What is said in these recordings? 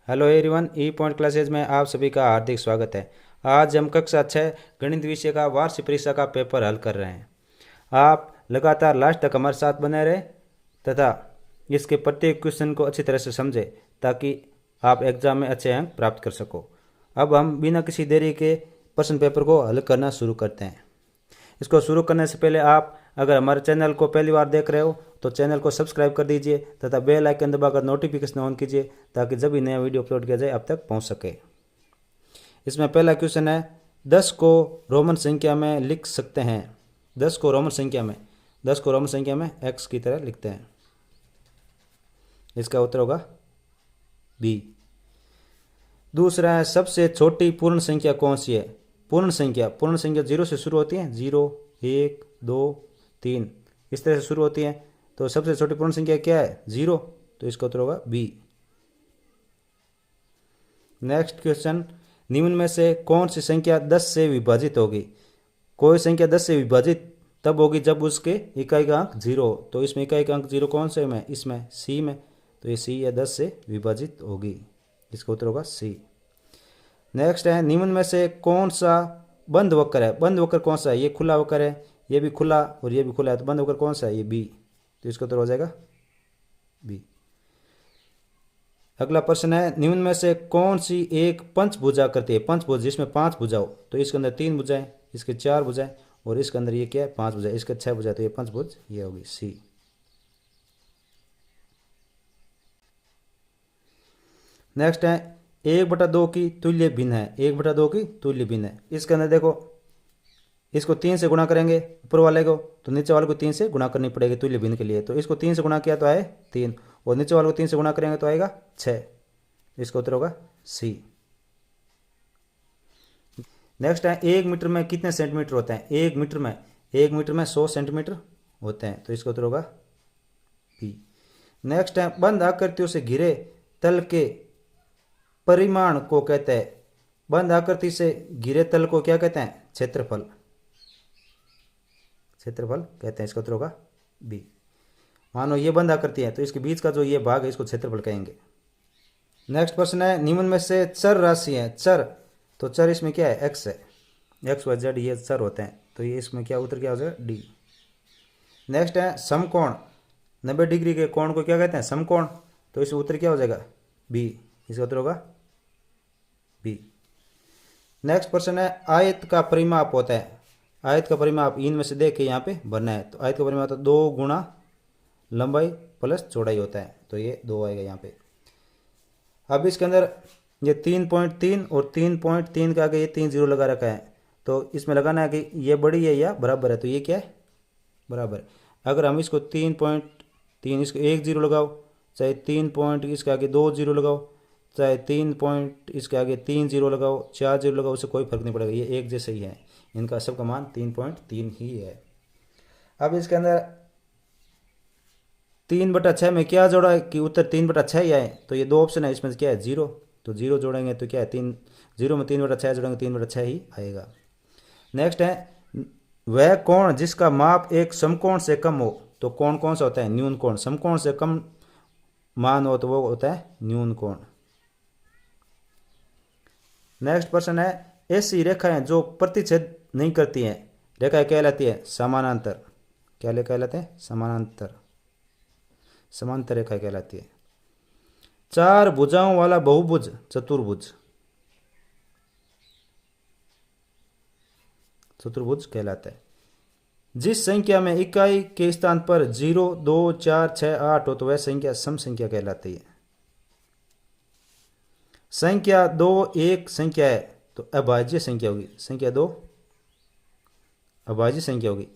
Hello everyone, ई point classes में आप सभी का हार्दिक स्वागत है। आज हम कक्षा 6 गणित विषय का वार्षिक परीक्षा का पेपर हल कर रहे हैं। आप लगातार लास्ट तक हमारे साथ बने रहें तथा इसके प्रत्येक क्वेश्चन को अच्छी तरह से समझें ताकि आप एग्जाम में अच्छे अंक प्राप्त कर सको। अब हम बिना किसी देरी के प्रश्न पेपर को हल करना शुरू करते हैं। इसको शुरू करने से पहले आप अगर हमारे चैनल को पहली बार देख रहे हो तो चैनल को सब्सक्राइब कर दीजिए तथा बेल आइकन दबाकर नोटिफिकेशन ऑन कीजिए ताकि जब भी नया वीडियो अपलोड किया जाए आप तक पहुंच सके। इसमें पहला क्वेश्चन है, 10 को रोमन संख्या में लिख सकते हैं। 10 को रोमन संख्या में x की तरह लिखते हैं। इसका उत्तर होगा बी। दूसरा है, सबसे छोटी पूर्ण संख्या कौन सी है। पूर्ण संख्या 0 से शुरू होती है। 0, 1, 2, 3 इस तरह से शुरू होती है। तो सबसे छोटी पूर्ण संख्या क्या है? 0। तो इसका उत्तर होगा बी। नेक्स्ट क्वेश्चन, निम्न में से कौन सी संख्या 10 से विभाजित होगी। कोई संख्या 10 से विभाजित तब होगी जब उसके इकाई का अंक 0 हो। तो इसमें इकाई का अंक 0 कौन से में? इसमें सी में। तो ये सी या 10 से विभाजित होगी। इसका उत्तर होगा सी। नेक्स्ट है, निम्न में से कौन सा बंद वक्र है। बंद वक्र कौन सा है? ये खुला वक्र है, ये भी खुला और ये भी खुला है। तो बंद वक्र कौन सा है? ये बी। तो इसका उत्तर हो जाएगा बी। अगला प्रश्न है, निम्न में से कौन सी एक पंचभुजा करती है। पंचभुज जिसमें 5 भुजा हो। तो इसके अंदर 3 भुजाएं, इसके 4 भुजाएं और इसके अंदर ये क्या है? 5 भुजाएं, इसके 6 भुजाएं। तो ये पंचभुज ये होगी सी। नेक्स्ट है, 1/2 की तुल्य भिन्न है। 1/2 की तुल्य भिन्न है। इसके अंदर देखो, इसको 3 से गुणा करेंगे ऊपर वाले को तो नीचे वाले को 3 से गुणा करनी पड़ेगी तुल्य भिन्न के लिए। तो इसको 3 से गुणा किया तो आए 3 और नीचे वाले को 3 से गुणा करेंगे तो आएगा 6। इसका उत्तर होगा सी। नेक्स्ट है, 1 मीटर में कितने सेंटीमीटर होते हैं। 1 मीटर में 100 सेंटीमीटर होते हैं। तो इसका उत्तर होगा बी। नेक्स्ट है, बंद आकृतियों से घिरे तल के परिमाण को कहते हैं। बंद आकृति से घिरे तल को क्या कहते हैं? क्षेत्रफल कहते हैं। इसका उत्तर होगा बी। मानो ये बंद आकृति है तो इसके बीच का जो ये भाग है इसको क्षेत्रफल कहेंगे। नेक्स्ट प्रश्न है, निम्न में से चर राशि है। चर, तो चर इसमें क्या है? एक्स है। एक्स वाई जेड ये चर होते हैं। तो ये इसमें क्या उत्तर क्या हो जाएगा? डी। नेक्स्ट है, समकोण 90 डिग्री के कोण को क्या कहते हैं? समकोण। तो इसमें उत्तर क्या हो जाएगा? बी। इसका उत्तर होगा बी। नेक्स्ट प्रश्न है, आयत का परिमाप होता है। आयत का परिमाप इनमें से देख के यहाँ पे भरना है। तो आयत का परिमाप तो 2 गुणा लंबाई प्लस चौड़ाई होता है। तो ये 2 आएगा यहाँ पे। अब इसके अंदर ये 3.3 और 3.3 के आगे ये 3 0 लगा रखा है। तो इसमें लगाना है कि ये बड़ी है या बराबर है। तो ये क्या है? बराबर। अगर हम इसको 3.3 इसको 1 0 लगाओ, चाहे 3 पॉइंट इसके आगे 2 0 लगाओ, चाहे 3 पॉइंट इसके आगे 3 0 लगाओ, 4 0 लगाओ, उससे कोई फर्क नहीं पड़ेगा। ये एक जैसे ही है। इनका सबका मान 3.3 ही है। अब इसके अंदर 3/6 में क्या जोड़ा है कि उत्तर 3/6 ही आए। तो ये 2 ऑप्शन है, इसमें क्या है? 0। तो 0 जोड़ेंगे तो क्या है? 3 0 में 3/6 जोड़ेंगे 3/6 ही आएगा। नेक्स्ट है, वह कोण जिसका माप एक समकोण से कम हो। तो कोण कौन सा होता है? न्यून कोण। समकोण से कम मान हो तो वो होता है न्यून कोण। नेक्स्ट प्रश्न है, ऐसी रेखाएं जो प्रतिच्छेद नहीं करती हैं रेखाएं कहलाती है समानांतर। क्या कहलाते हैं? समांतर रेखा कहलाती है। 4 भुजाओं वाला बहुभुज चतुर्भुज कहलाता है। जिस संख्या में इकाई के स्थान पर 0, 2, 4, 6, 8 हो तो वह संख्या सम संख्या कहलाती है। संख्या 2 एक संख्या है तो अभाज्य संख्या होगी। संख्या 2 अभाज्य संख्या होगी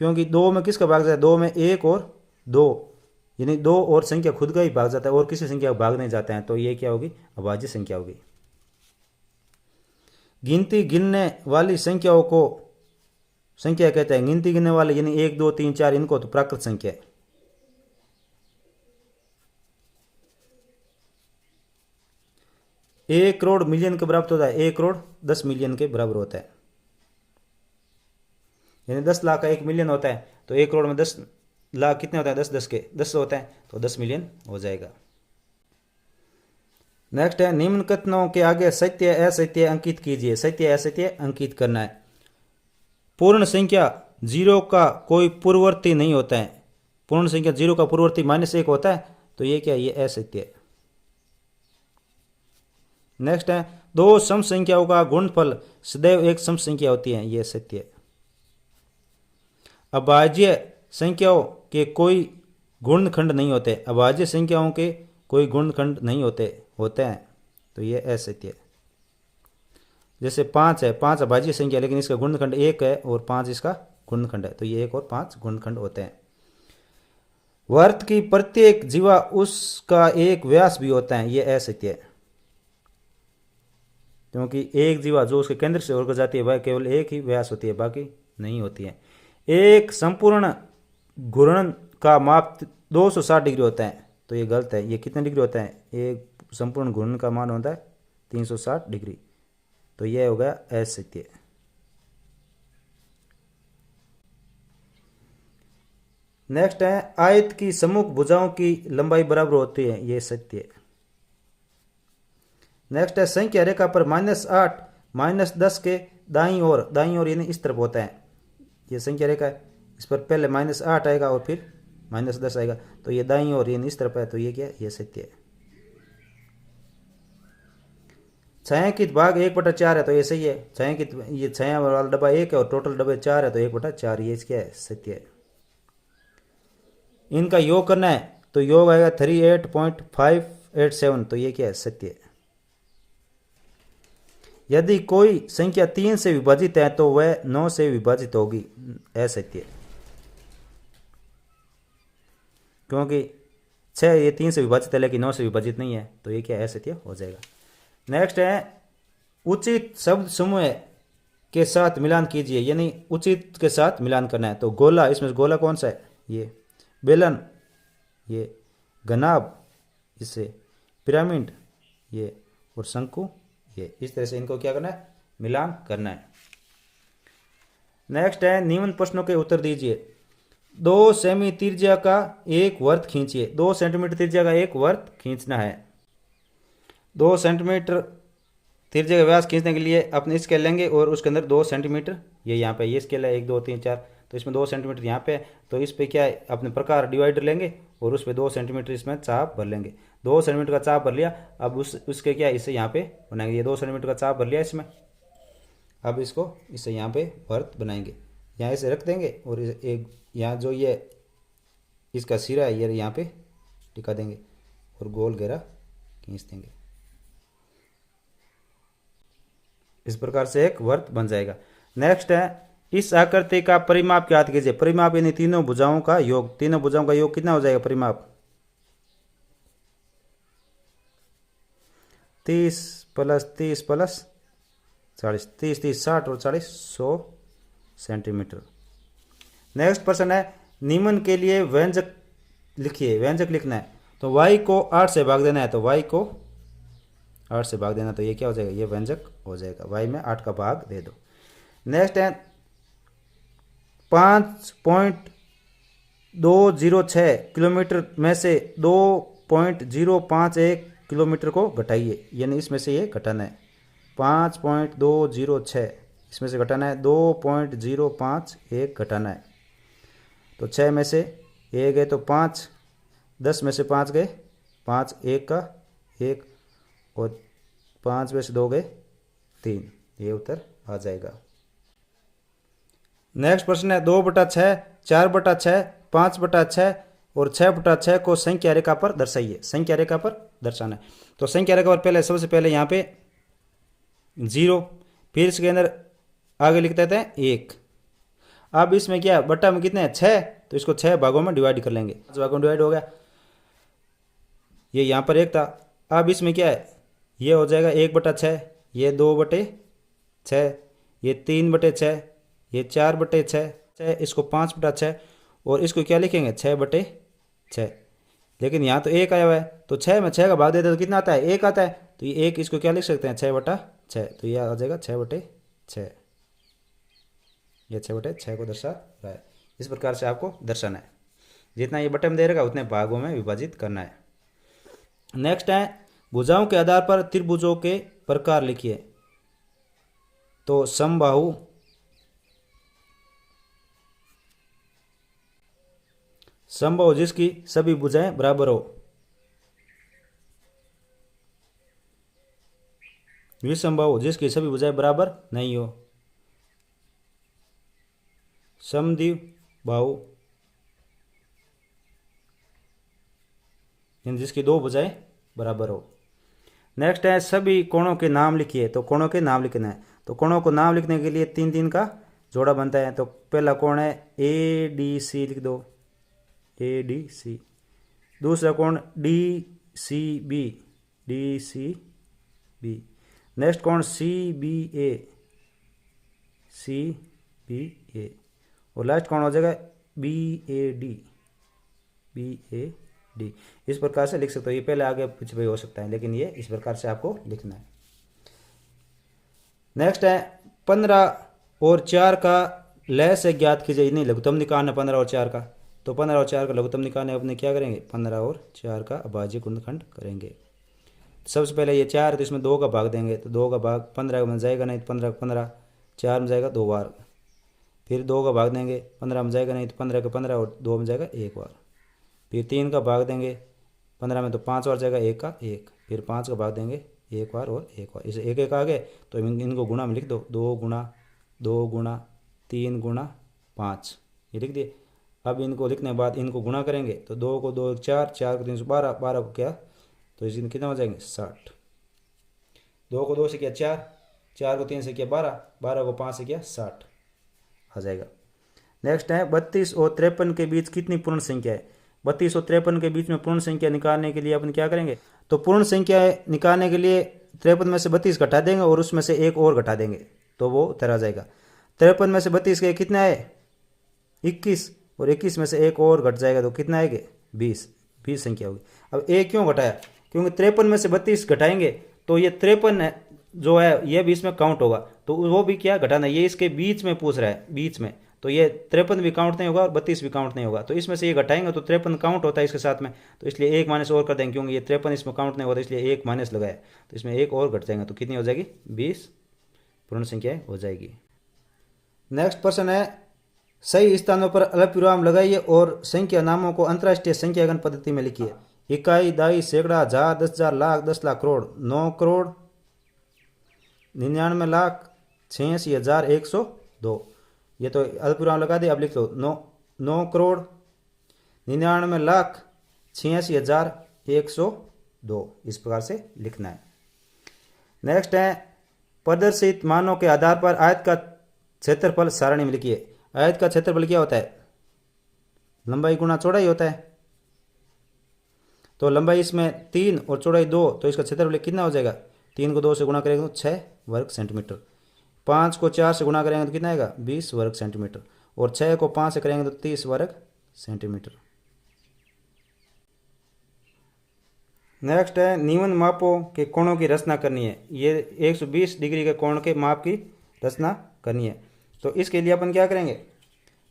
क्योंकि 2 में किसका भाग जाता है? 2 में 1 और 2 यानी 2 और संख्या खुद का ही भाग जाता है और किसी संख्या का भाग नहीं जाता है। तो ये क्या होगी? अभाज्य संख्या होगी। गिनने वाली संख्याओं को संख्या कहते हैं। गिनती गिनने वाले यानी 1, 2, 3, 4 इनको तो प्राकृत संख्या है। 1 करोड़ मिलियन के बराबर होता है। 1 करोड़ 10 मिलियन के बराबर होता है। यानी 10 लाख का 1 मिलियन होता है। तो 1 करोड़ में 10 लाख कितने होता है? 10 10 के 10 होता है तो 10 मिलियन हो जाएगा। नेक्स्ट है निम्न कथनों के आगे सत्य असत्य अंकित कीजिए। सत्य असत्य अंकित करना है। पूर्ण संख्या जीरो का कोई पूर्ववर्ती नहीं होता है। पूर्ण संख्या जीरो का पूर्ववर्ती -1 होता है, तो ये क्या है, ये असत्य है। नेक्स्ट है दो सम संख्याओं का गुणनफल सदैव एक सम संख्या होती है, ये सत्य है। अभाज्य संख्याओं के कोई गुणनखंड नहीं होते। अभाज्य संख्याओं के कोई गुणनखंड नहीं होते हैं, तो ये असत्य है। जैसे 5 है, 5 अभाज्य संख्या, लेकिन इसका गुणनखंड 1 है और 5 इसका गुणनखंड है, तो ये 1 और 5 गुणनखंड होते हैं। वर्त की प्रत्येक जीवा उसका एक व्यास भी होता है, ये असत्य है। क्योंकि एक जीवा जो उसके केंद्र से होकर जाती है वह केवल एक ही व्यास होती है, बाकी नहीं होती है। एक संपूर्ण घूर्णन का माप 260 डिग्री होता है, तो ये गलत है। ये कितने डिग्री होता है, एक संपूर्ण घूर्णन का मान होता है 360 डिग्री, तो यह हो गया असत्य। नेक्स्ट है आयत की सम्मुख भुजाओं की लंबाई बराबर होती है, ये सत्य है। नेक्स्ट है संख्या रेखा पर -8 -10 के दाईं ओर यानी इस तरफ होता है। ये संख्या रेखा है, इस पर पहले -8 आएगा और फिर -10 आएगा, तो ये दाईं ओर यानी इस तरफ है, तो ये क्या है, ये सत्य है। छायांकित भाग 1/4 है, तो ये सही है। छायांकित ये छाया वाला डब्बा 1 है और टोटल डब्बे 4 है, तो 1/4 ये क्या है, सत्य है। इनका योग करना है, तो योग आएगा 38.587, तो ये क्या है, सत्य है। यदि कोई संख्या 3 से विभाजित है तो वह 9 से विभाजित होगी, असत्य। क्योंकि 6 ये 3 से विभाजित है लेकिन 9 से विभाजित नहीं है, तो ये क्या है, असत्य हो जाएगा। नेक्स्ट है उचित शब्द समूह के साथ मिलान कीजिए, यानी उचित के साथ मिलान करना है। तो गोला, इसमें गोला कौन सा है, ये बेलन, ये घनाभ, इससे पिरामिड, ये और शंकु, ये इस तरह से इनको क्या करना है, मिलान करना है। नेक्स्ट है निम्न प्रश्नों के उत्तर दीजिए। 2 सेमी त्रिज्या का एक वर्त खींचिए। 2 सेंटीमीटर त्रिज्या का एक वर्त खींचना है। 2 सेंटीमीटर त्रिज्या का व्यास खींचने के लिए अपने स्केल लेंगे और उसके अंदर 2 सेंटीमीटर, ये यहाँ पे ये स्केल है 1 2 3 4, तो इसमें 2 सेंटीमीटर यहाँ पे है, तो इस पे क्या है, अपने प्रकार डिवाइडर लेंगे और उस पे 2 सेंटीमीटर इसमें चाप भर लेंगे। 2 सेंटीमीटर का चाप भर लिया, अब उसके क्या इसे यहाँ पे बनाएंगे। ये 2 सेंटीमीटर का चाप भर लिया इसमें, अब इसको इसे यहाँ पे वर्त बनाएंगे। यहाँ इसे रख देंगे और एक यहाँ जो ये इसका सिरा है ये यहाँ पे टिका देंगे और गोल घेरा खींच देंगे। इस प्रकार से एक वर्त बन जाएगा। नेक्स्ट है इस आकृति का परिमाप ज्ञात कीजिए। परिमाप यानी तीनों भुजाओं का योग। तीनों भुजाओं का योग कितना हो जाएगा परिमाप, 30 + 30 + 40, 30 30 60 और 40 100 सेंटीमीटर। नेक्स्ट प्रश्न है निम्न के लिए व्यंजक लिखिए। व्यंजक लिखना है, तो y को 8 से भाग देना है, तो y को 8 से भाग देना, तो ये क्या हो जाएगा, ये व्यंजक हो जाएगा। y में 8 का भाग दे दो। नेक्स्ट है 5.206 किलोमीटर में से 2.051 किलोमीटर को घटाइए, यानी इसमें से ये घटाना है। 5.206 इसमें से घटाना है, 2.051 घटाना है। तो 6 में से 1 गए तो 5, 10 में से 5 गए 5, 1 का 1 और 5 में से 2 गए 3, ये उत्तर आ जाएगा। नेक्स्ट प्रश्न है 2/6, 4/6, 5/6 और 6/6 को संख्या रेखा पर दर्शाइए। संख्या रेखा पर दर्शाना है, तो संख्या रेखा पर पहले सबसे पहले यहाँ पे 0, फिर इसके अंदर आगे लिख देते हैं 1। अब इसमें क्या बट्टा में कितने हैं 6, तो इसको 6 भागों में डिवाइड कर लेंगे। 5 भागों में डिवाइड हो गया, ये यहाँ पर 1 था। अब इसमें क्या है, ये हो जाएगा 1/6, ये 2/6, ये 3/6, ये 4/6, इसको 5/6 और इसको क्या लिखेंगे 6/6। लेकिन यहाँ तो 1 आया हुआ है, तो 6 में 6 का भाग देते तो कितना आता है 1 आता है, तो ये 1 इसको क्या लिख सकते हैं 6/6, तो ये आ जाएगा 6/6। ये 6/6 को दर्शा रहा है। इस प्रकार से आपको दर्शाना है। जितना ये बटन दे रहेगा उतने भागों में विभाजित करना है। नेक्स्ट है भुजाओं के आधार पर त्रिभुजों के प्रकार लिखिए। तो समबाहु, समबाहु जिसकी सभी भुजाएं बराबर हो। विषमबाहु जिसकी सभी भुजाएं बराबर नहीं हो। समद्विबाहु जिसकी दो भुजाएं बराबर हो। नेक्स्ट है सभी कोणों के नाम लिखिए। तो कोणों के नाम लिखना है। तो कोणों को नाम लिखने के लिए तीन तीन का जोड़ा बनता है। तो पहला कोण है ए डी सी, लिख दो ए डी सी। दूसरा कोण D C B, D C B. Next कोण सी बी ए, सी बी ए। और लास्ट कौन हो जाएगा B A D, B A D. इस प्रकार से लिख सकते हो। ये पहले आगे पीछे भी हो सकता है, लेकिन ये इस प्रकार से आपको लिखना है। नेक्स्ट है 15 और 4 का लय से ज्ञात कीजिए। नहीं, लघुत्तम निकालना 15 और 4 का। तो 15 और 4 का लघुत्तम निकालने अपने क्या करेंगे, 15 और 4 का अभाज्य गुणनखंड करेंगे। सबसे पहले ये 4 है तो इसमें 2 का भाग देंगे। तो 2 का भाग 15 में जाएगा नहीं, तो 15 का 15, 4 में जाएगा 2 बार। फिर 2 का भाग देंगे, 15 में जाएगा नहीं, तो 15 का 15 और 2 में जाएगा 1 बार। फिर 3 का भाग देंगे 15 में, तो 5 बार जाएगा 1 का 1। फिर 5 का भाग देंगे 1 बार और 1 बार। इसे 1 1 आ गए तो इनको गुणा में लिख दो, 2 गुणा 2 गुणा 3 गुणा 5, ये लिख दिए। अब इनको लिखने के बाद इनको गुणा करेंगे। तो 2 को 2 4, 4 को 3 12, 12 को क्या, तो इसमें कितना हो जाएंगे 60। 2 को 2 से किया 4, 4 को 3 से किया 12, 12 को 5 से किया 60 आ जाएगा। नेक्स्ट है 32 और 53 के बीच कितनी पूर्ण संख्या है। 32 और 53 के बीच में पूर्ण संख्या निकालने के लिए अपन क्या करेंगे, तो पूर्ण संख्या निकालने के लिए 53 में से 32 घटा देंगे और उसमें से एक और घटा देंगे, तो वो उतर आ जाएगा। 53 में से 32 के कितना है 21, और 21 में से एक और घट जाएगा तो कितना आएगा 20, 20 संख्या होगी। अब एक क्यों घटाया, क्योंकि 53 में से 32 घटाएंगे तो ये 53 जो है ये भी इसमें काउंट होगा, तो वो भी क्या घटाना, ये इसके बीच में पूछ रहा है, बीच में, तो ये 53 भी काउंट नहीं होगा और 32 भी काउंट नहीं होगा। तो इसमें से ये घटाएंगे तो 53 काउंट होता है इसके साथ में, तो इसलिए एक माइनस और कर देंगे, क्योंकि ये 53 इसमें काउंट नहीं होता, इसलिए एक माइनस लगाया, तो इसमें एक और घट जाएगा, तो कितनी हो जाएगी 20 पूर्ण संख्याएं हो जाएगी। नेक्स्ट प्रश्न है सही स्थानों पर अल्पविराम लगाइए और संख्या नामों को अंतर्राष्ट्रीय संख्यागण पद्धति में लिखिए। इकाई, दाई, सैकड़ा, हजार, 10,000, लाख, 10 लाख, करोड़। 9 करोड़ 99 लाख 86,102। ये तो अल्पविराम लगा दे। अब लिख लो 9 करोड़ 99 लाख 86,102। इस प्रकार से लिखना है। नेक्स्ट है प्रदर्शित मानों के आधार पर आयत का क्षेत्रफल सारणी में लिखिए। आयत का क्षेत्रफल क्या होता है, लंबाई गुना चौड़ाई होता है। तो लंबाई इसमें 3 और चौड़ाई 2, तो इसका क्षेत्रफल कितना हो जाएगा, 3 को 2 से गुणा करेंगे तो 6 वर्ग सेंटीमीटर। 5 को 4 से गुणा करेंगे तो कितना आएगा 20 वर्ग सेंटीमीटर। और 6 को 5 से करेंगे तो 30 वर्ग सेंटीमीटर। नेक्स्ट है निम्न मापों के कोणों की रचना करनी है। ये 120 डिग्री के कोण के माप की रचना करनी है। तो इसके लिए अपन क्या करेंगे,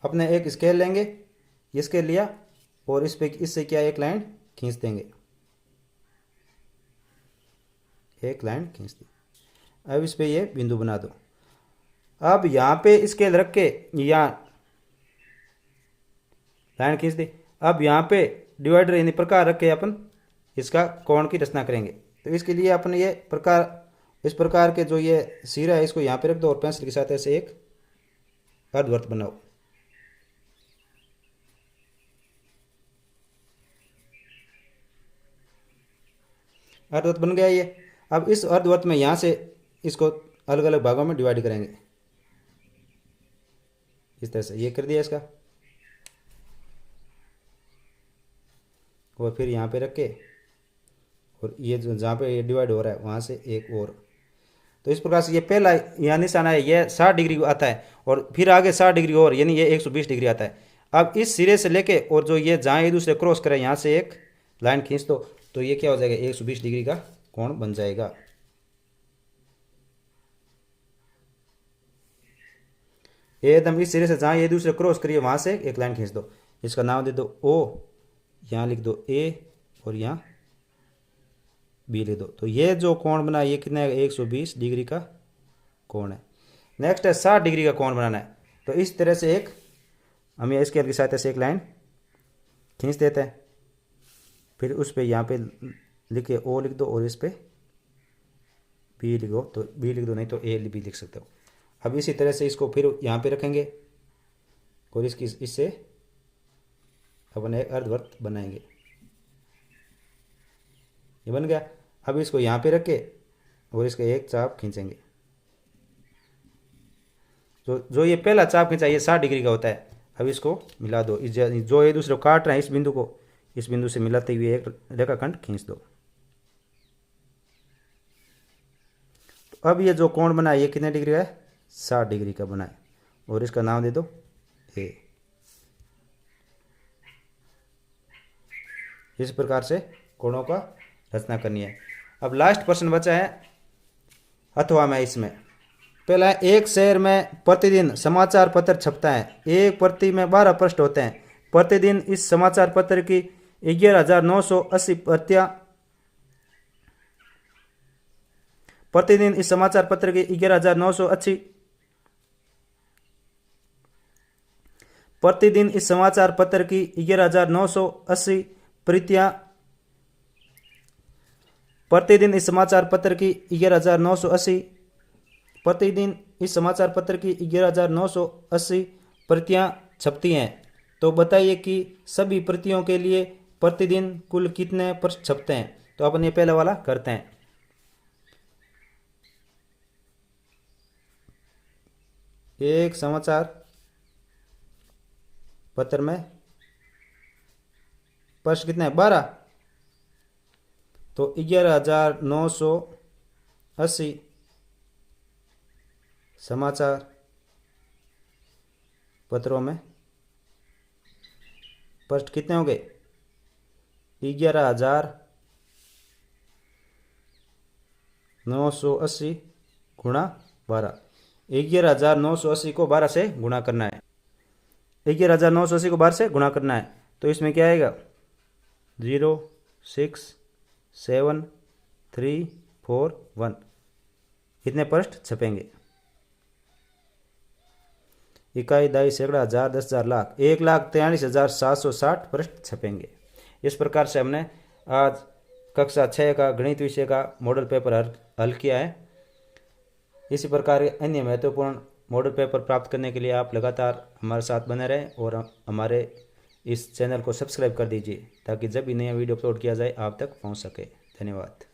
अपने एक स्केल लेंगे, स्केल लिया और इस पे इससे क्या एक लाइन खींच देंगे, एक लाइन खींच दी। अब इस पे ये बिंदु बना दो। अब यहाँ पे स्केल रख के यहाँ लाइन खींच दी। अब यहाँ पे डिवाइडर यानी प्रकार रख के अपन इसका कोण की रचना करेंगे। तो इसके लिए अपन ये प्रकार, इस प्रकार के जो ये सिरा है इसको यहाँ पे रख दो और पेंसिल के साथ ऐसे एक अर्धवृत्त बनाओ। अर्धवृत्त बन गया ये। अब इस अर्धवृत्त में यहाँ से इसको अलग अलग भागों में डिवाइड करेंगे इस तरह से। ये कर दिया इसका, और फिर यहाँ पे रख के और ये जो जहाँ पे ये डिवाइड हो रहा है वहाँ से एक और। तो इस प्रकार से ये पहला यहाँ निशाना है, ये 60 डिग्री आता है और फिर आगे 60 डिग्री और, यानी ये 120 डिग्री आता है। अब इस सिरे से लेके और जो ये जहाँ एक दूसरे क्रॉस करें यहाँ से एक लाइन खींच दो, तो ये क्या हो जाएगा 120 डिग्री का कोण बन जाएगा। एकदम इस सिरे से जहाँ ये दूसरे क्रॉस करिए वहाँ से एक लाइन खींच दो। इसका नाम दे दो O, यहाँ लिख दो A और यहाँ बी लिख दो। तो ये जो कोण बना ये कितना है, 120 डिग्री का कोण है। नेक्स्ट है 60 डिग्री का कोण बनाना है। तो इस तरह से एक हम ये स्केल की सहायता से एक लाइन खींच देते हैं, फिर उस पर यहाँ पे लिखे ओ लिख दो और इस पर बी लिखो, तो बी लिख दो, नहीं तो ए भी लिख सकते हो। अब इसी तरह से इसको फिर यहाँ पे रखेंगे और इससे अपन एक अर्धवृत्त बनाएंगे। ये बन गया। अब इसको यहाँ पे रख के और इसका एक चाप खींचेंगे। जो ये पहला चाप खींचा ये 60 डिग्री का होता है। अब इसको मिला दो, जो एक दूसरे को काट रहे हैं इस बिंदु को इस बिंदु से मिलाते हुए एक रेखाखंड खींच दो। तो अब ये जो कोण बना है ये कितने डिग्री का है, 60 डिग्री का बना है और इसका नाम दे दो ए। इस प्रकार से कोणों का रचना करनी है। अब लास्ट प्रश्न बचा है अथवा में। इसमें पहला है, एक शहर में प्रतिदिन समाचार पत्र छपता है, एक प्रति में 12 पृष्ठ होते हैं, प्रतिदिन इस समाचार पत्र की 11,980 प्रतियां प्रतिदिन इस समाचार पत्र की 11,980 प्रतिदिन इस समाचार पत्र की 11,980 प्रतियां प्रतिदिन इस समाचार पत्र की 11,980 प्रतिदिन इस समाचार पत्र की 11,980 प्रतियां छपती हैं। तो बताइए कि सभी प्रतियों के लिए प्रतिदिन कुल कितने पृष्ठ छपते हैं। तो अपन ये पहला वाला करते हैं। एक समाचार पत्र में पृष्ठ कितने हैं, 12। तो 11,980 समाचार पत्रों में पृष्ठ कितने हो गए, 11,980 गुणा 12। 11,980 को 12 से गुणा करना है। 11,980 को 12 से गुणा करना है। तो इसमें क्या आएगा, 0 6 7 3 4 1 कितने पृष्ठ छपेंगे। इकाई, दाई, सैकड़ा, हजार, 10,000, लाख, 1,43,760 पृष्ठ छपेंगे। इस प्रकार से हमने आज कक्षा 6 का गणित विषय का मॉडल पेपर हल किया है। इसी प्रकार अन्य महत्वपूर्ण मॉडल पेपर प्राप्त करने के लिए आप लगातार हमारे साथ बने रहें और हमारे इस चैनल को सब्सक्राइब कर दीजिए ताकि जब भी नया वीडियो अपलोड किया जाए आप तक पहुंच सके। धन्यवाद।